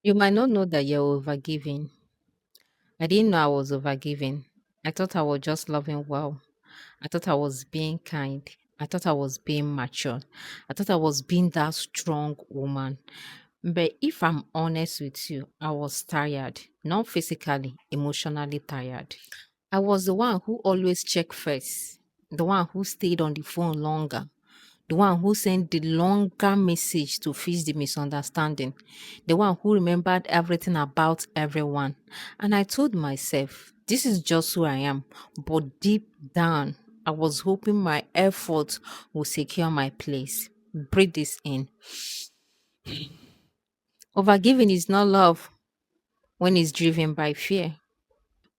You might not know that you're overgiving. I didn't know I was overgiving. I thought I was just loving well. I thought I was being kind. I thought I was being mature. I thought I was being that strong woman. But if I'm honest with you, I was tired, not physically, emotionally tired. I was the one who always checked first, the one who stayed on the phone longer, the one who sent the longer message to fix the misunderstanding, the one who remembered everything about everyone. And I told myself, this is just who I am. But deep down, I was hoping my effort would secure my place. Breathe this in. Overgiving is not love when it's driven by fear.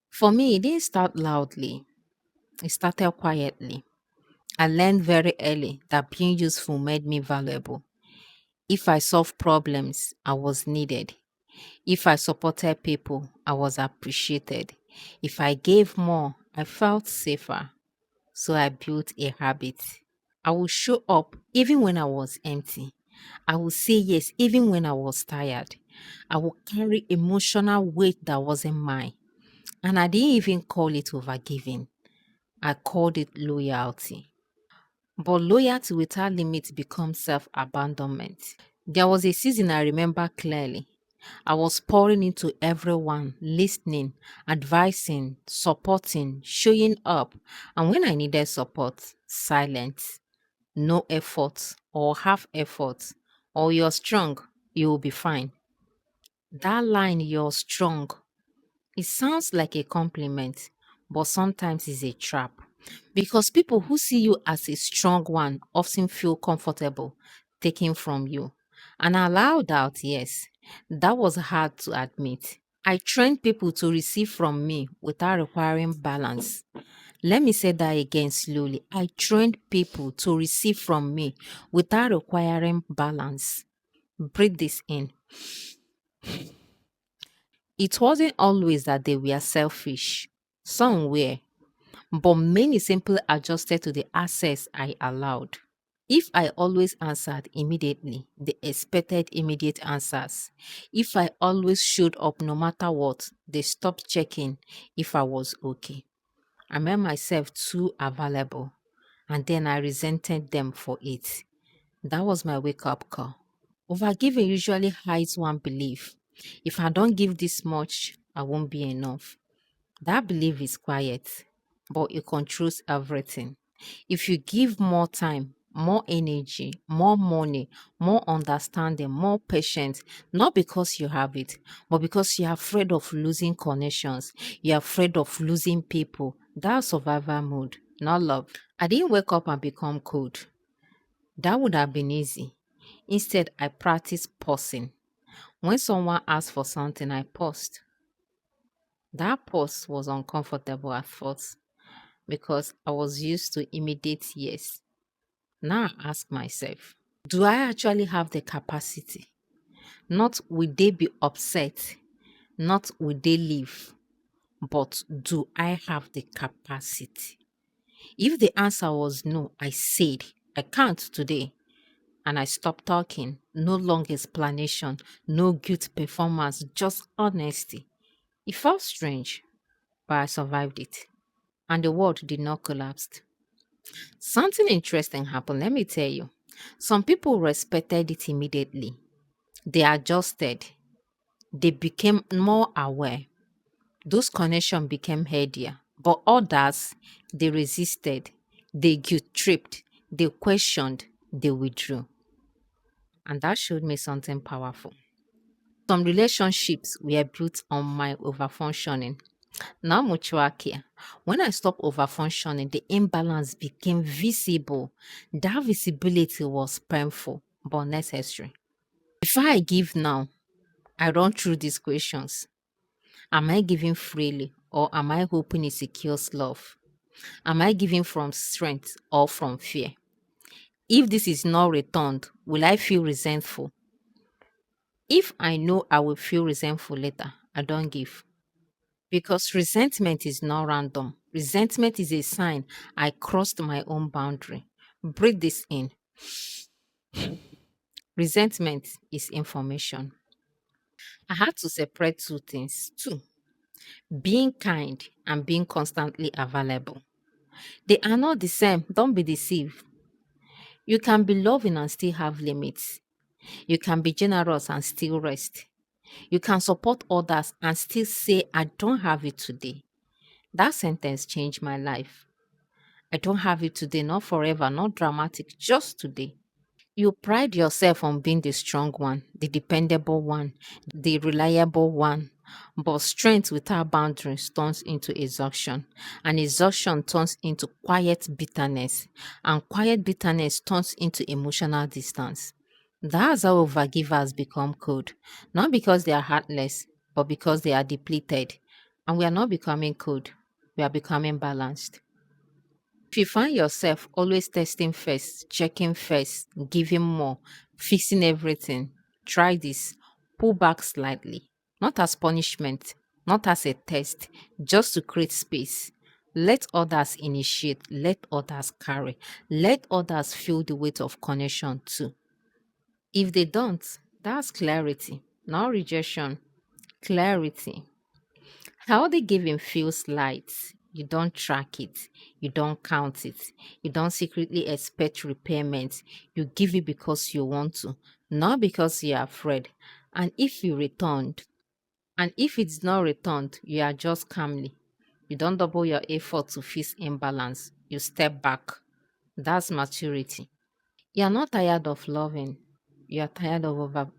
For me, it didn't start loudly, it started quietly. I learned very early that being useful made me valuable. If I solved problems, I was needed. If I supported people, I was appreciated. If I gave more, I felt safer. So I built a habit. I would show up even when I was empty. I would say yes even when I was tired. I would carry emotional weight that wasn't mine. And I didn't even call it overgiving. I called it loyalty. But loyalty without limits becomes self abandonment. There was a season I remember clearly. I was pouring into everyone, listening, advising, supporting, showing up. And when I needed support, silence, no effort or half effort, or you're strong, you'll be fine. That line, you're strong, it sounds like a compliment, but sometimes it's a trap. Because people who see you as a strong one often feel comfortable taking from you. And I allowed out, yes. That was hard to admit. I trained people to receive from me without requiring balance. Let me say that again slowly. I trained people to receive from me without requiring balance. Breathe this in. It wasn't always that they were selfish. Some were, but many simply adjusted to the access I allowed. If I always answered immediately, they expected immediate answers. If I always showed up no matter what, they stopped checking if I was okay. I made myself too available, and then I resented them for it. That was my wake up call. Overgiving usually hides one belief: if I don't give this much, I won't be enough. That belief is quiet, but it controls everything. If you give more time, more energy, more money, more understanding, more patience, not because you have it, but because you're afraid of losing connections, you're afraid of losing people, that's survival mode, not love. I didn't wake up and become cold. That would have been easy. Instead, I practiced pausing. When someone asked for something, I paused. That pause was uncomfortable at first because I was used to immediate yes. Now I ask myself, do I actually have the capacity? Not will they be upset, not will they leave, but do I have the capacity? If the answer was no, I said, I can't today. And I stopped talking. No long explanation, no guilt performance, just honesty. It felt strange, but I survived it. And the world did not collapse. Something interesting happened, let me tell you. Some people respected it immediately. They adjusted. They became more aware. Those connections became healthier. But others, they resisted. They guilt tripped. They questioned. They withdrew. And that showed me something powerful. Some relationships were built on my overfunctioning, not mutual care. When I stopped overfunctioning, the imbalance became visible. That visibility was painful but necessary. Before I give now, I run through these questions. Am I giving freely or am I hoping it secures love? Am I giving from strength or from fear? If this is not returned, will I feel resentful? If I know I will feel resentful later, I don't give. Because resentment is not random. Resentment is a sign I crossed my own boundary. Breathe this in. Resentment is information. I had to separate two things too: being kind and being constantly available. They are not the same. Don't be deceived. You can be loving and still have limits. You can be generous and still rest. You can support others and still say, I don't have it today. That sentence changed my life. I don't have it today, not forever, not dramatic, just today. You pride yourself on being the strong one, the dependable one, the reliable one. But strength without boundaries turns into exhaustion, and exhaustion turns into quiet bitterness, and quiet bitterness turns into emotional distance. That's how overgivers become cold, not because they are heartless, but because they are depleted. And we are not becoming cold, we are becoming balanced. If you find yourself always testing first, checking first, giving more, fixing everything, try this. Pull back slightly, not as punishment, not as a test, just to create space. Let others initiate, let others carry, let others feel the weight of connection too. If they don't, that's clarity, not rejection. Clarity. Healthy giving feels light. You don't track it. You don't count it. You don't secretly expect repayment. You give it because you want to, not because you're afraid. And if you returned, and if it's not returned, you are just calmly. You don't double your effort to fix imbalance. You step back. That's maturity. You're not tired of loving. You're tired of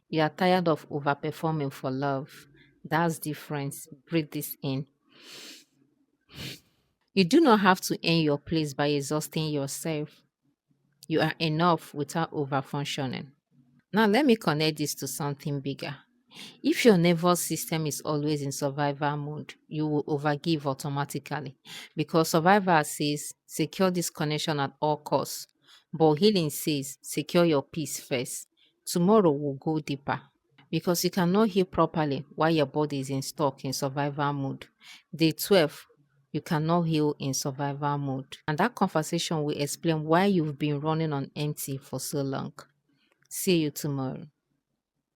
you are tired of overperforming for love. That's difference. Breathe this in. You do not have to earn your place by exhausting yourself. You are enough without overfunctioning. Now, let me connect this to something bigger. If your nervous system is always in survival mode, you will overgive automatically because survival says secure this connection at all costs, but healing says secure your peace first. Tomorrow will go deeper because you cannot heal properly while your body is in stock in survival mode. Day 12, you cannot heal in survival mode. And that conversation will explain why you've been running on empty for so long. See you tomorrow.